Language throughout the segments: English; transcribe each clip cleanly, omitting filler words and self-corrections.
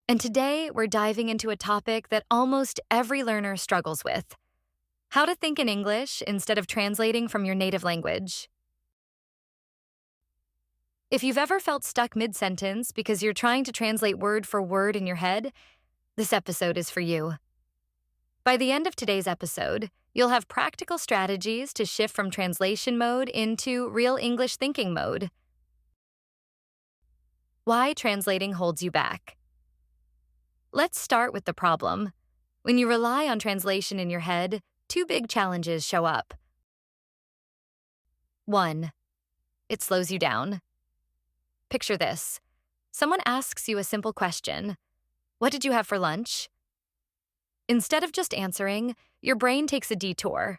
And today we're diving into a topic that almost every learner struggles with: how to think in English instead of translating from your native language. If you've ever felt stuck mid sentence because you're trying to translate word for word in your head, this episode is for you. By the end of today's episode, you'll have practical strategies to shift from translation mode into real English thinking mode. Why translating holds you back. Let's start with the problem. When you rely on translation in your head, two big challenges show up. 1. It slows you down. Picture this. Someone asks you a simple question: "What did you have for lunch?" Instead of just answering, your brain takes a detour.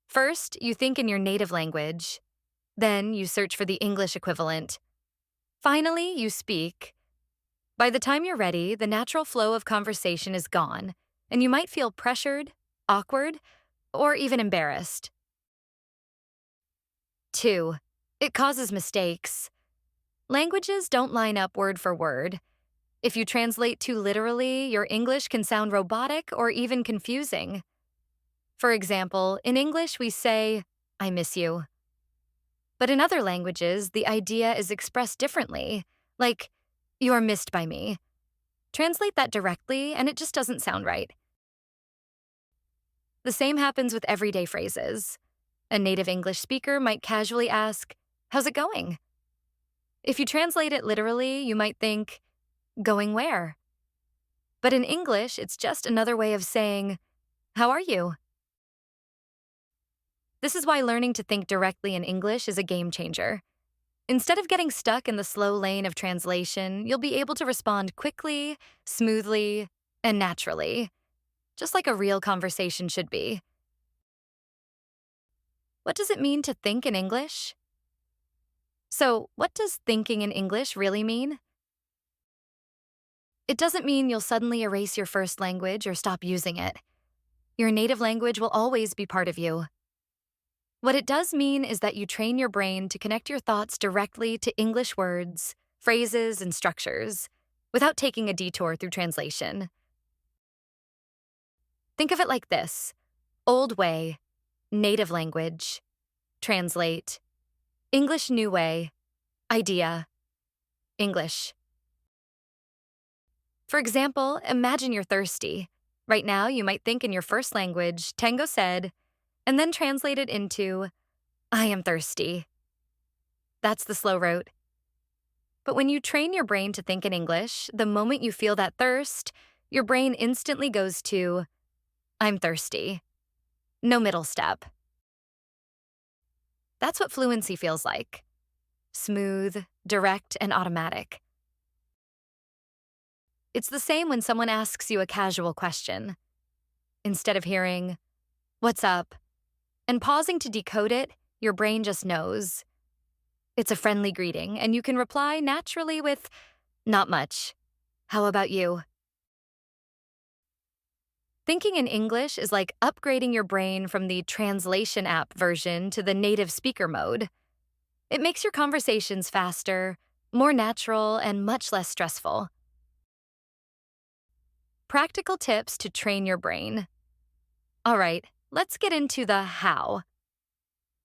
First, you think in your native language. Then, you search for the English equivalent. Finally, you speak. By the time you're ready, the natural flow of conversation is gone, and you might feel pressured, awkward, or even embarrassed. 2. It causes mistakes. Languages don't line up word for word. If you translate too literally, your English can sound robotic or even confusing. For example, in English we say, "I miss you." But in other languages, the idea is expressed differently, like, "You are missed by me." Translate that directly, and it just doesn't sound right. The same happens with everyday phrases. A native English speaker might casually ask, "How's it going?" If you translate it literally, you might think, "Going where?" But in English, it's just another way of saying, "How are you?" This is why learning to think directly in English is a game changer. Instead of getting stuck in the slow lane of translation, you'll be able to respond quickly, smoothly, and naturally, just like a real conversation should be. What does it mean to think in English? So, what does thinking in English really mean? It doesn't mean you'll suddenly erase your first language or stop using it. Your native language will always be part of you. What it does mean is that you train your brain to connect your thoughts directly to English words, phrases, and structures, without taking a detour through translation. Think of it like this: old way, native language; translate, English new way, idea, English. For example, imagine you're thirsty. Right now, you might think in your first language, "Tango said," and then translate it into, "I am thirsty." That's the slow route. But when you train your brain to think in English, the moment you feel that thirst, your brain instantly goes to, "I'm thirsty." No middle step. That's what fluency feels like: smooth, direct, and automatic. It's the same when someone asks you a casual question. Instead of hearing, "What's up?" and pausing to decode it, your brain just knows. It's a friendly greeting, and you can reply naturally with, "Not much. How about you?" Thinking in English is like upgrading your brain from the translation app version to the native speaker mode. It makes your conversations faster, more natural, and much less stressful. Practical tips to train your brain. All right, let's get into the how.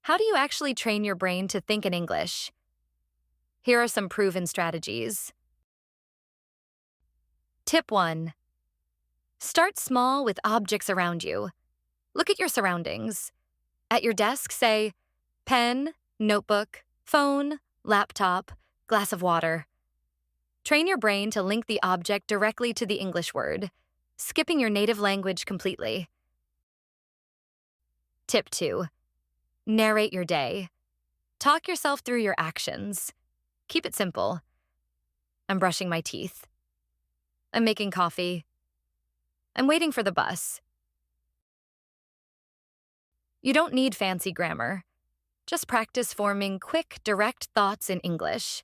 How do you actually train your brain to think in English? Here are some proven strategies. Tip 1. Start small with objects around you. Look at your surroundings. At your desk, say, "Pen, notebook, phone, laptop, glass of water." Train your brain to link the object directly to the English word, skipping your native language completely. Tip 2. Narrate your day. Talk yourself through your actions. Keep it simple. "I'm brushing my teeth. I'm making coffee. I'm waiting for the bus." You don't need fancy grammar. Just practice forming quick, direct thoughts in English.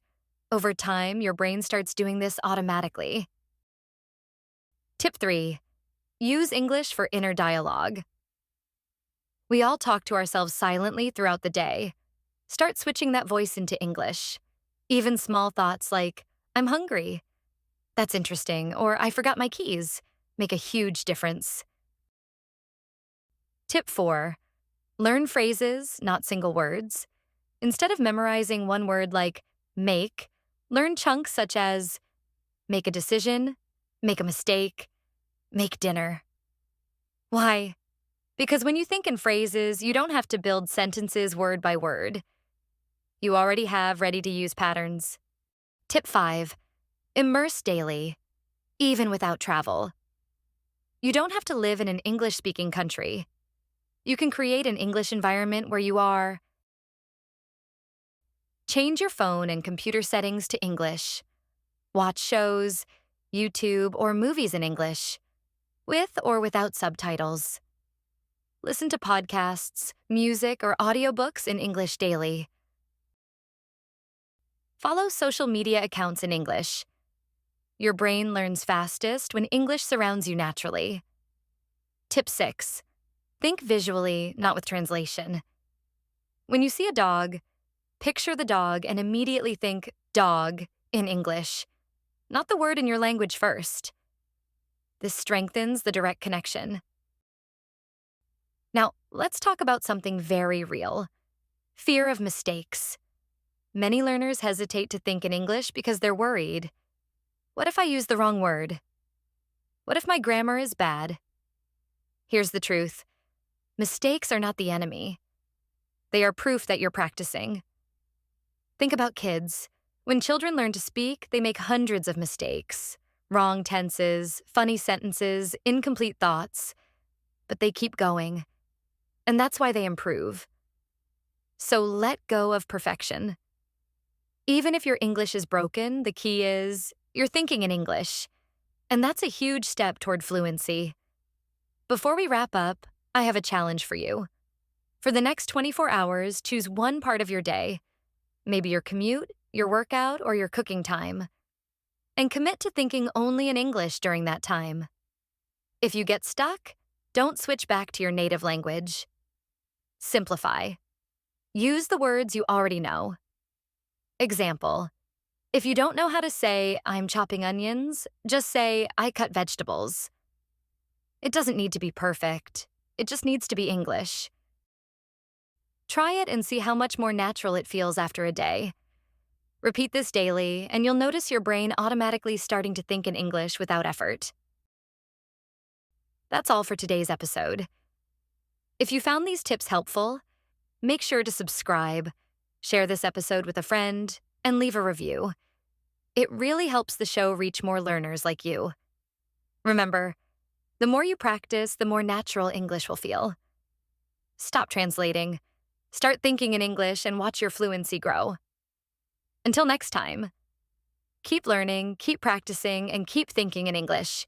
Over time, your brain starts doing this automatically. Tip 3. Use English for inner dialogue. We all talk to ourselves silently throughout the day. Start switching that voice into English. Even small thoughts like, "I'm hungry," That's interesting, or I forgot my keys, make a huge difference. Tip 4. Learn phrases, not single words. Instead of memorizing one word like make, learn chunks such as make a decision, make a mistake, make dinner. Why? Because when you think in phrases, you don't have to build sentences word by word. You already have ready to use patterns. Tip 5. Immerse daily, even without travel. You don't have to live in an English speaking country. You can create an English environment where you are. Change your phone and computer settings to English. Watch shows, YouTube, or movies in English, with or without subtitles. Listen to podcasts, music, or audiobooks in English daily. Follow social media accounts in English. Your brain learns fastest when English surrounds you naturally. Tip 6. Think visually, not with translation. When you see a dog, picture the dog and immediately think dog in English, not the word in your language first. This strengthens the direct connection. Now, let's talk about something very real: fear of mistakes. Many learners hesitate to think in English because they're worried. What if I use the wrong word? What if my grammar is bad? Here's the truth: mistakes are not the enemy. They are proof that you're practicing. Think about kids. When children learn to speak, they make hundreds of mistakes: wrong tenses, funny sentences, incomplete thoughts. But they keep going. And that's why they improve. So let go of perfection. Even if your English is broken, the key is you're thinking in English. And that's a huge step toward fluency. Before we wrap up, I have a challenge for you. For the next 24 hours, choose one part of your day, maybe your commute, your workout, or your cooking time, and commit to thinking only in English during that time. If you get stuck, don't switch back to your native language. Simplify. Use the words you already know. Example: if you don't know how to say, I'm chopping onions, just say, I cut vegetables. It doesn't need to be perfect. It just needs to be English. Try it and see how much more natural it feels after a day. Repeat this daily, and you'll notice your brain automatically starting to think in English without effort. That's all for today's episode. If you found these tips helpful, make sure to subscribe, share this episode with a friend, and leave a review. It really helps the show reach more learners like you. Remember, the more you practice, the more natural English will feel. Stop translating. Start thinking in English and watch your fluency grow. Until next time, keep learning, keep practicing, and keep thinking in English.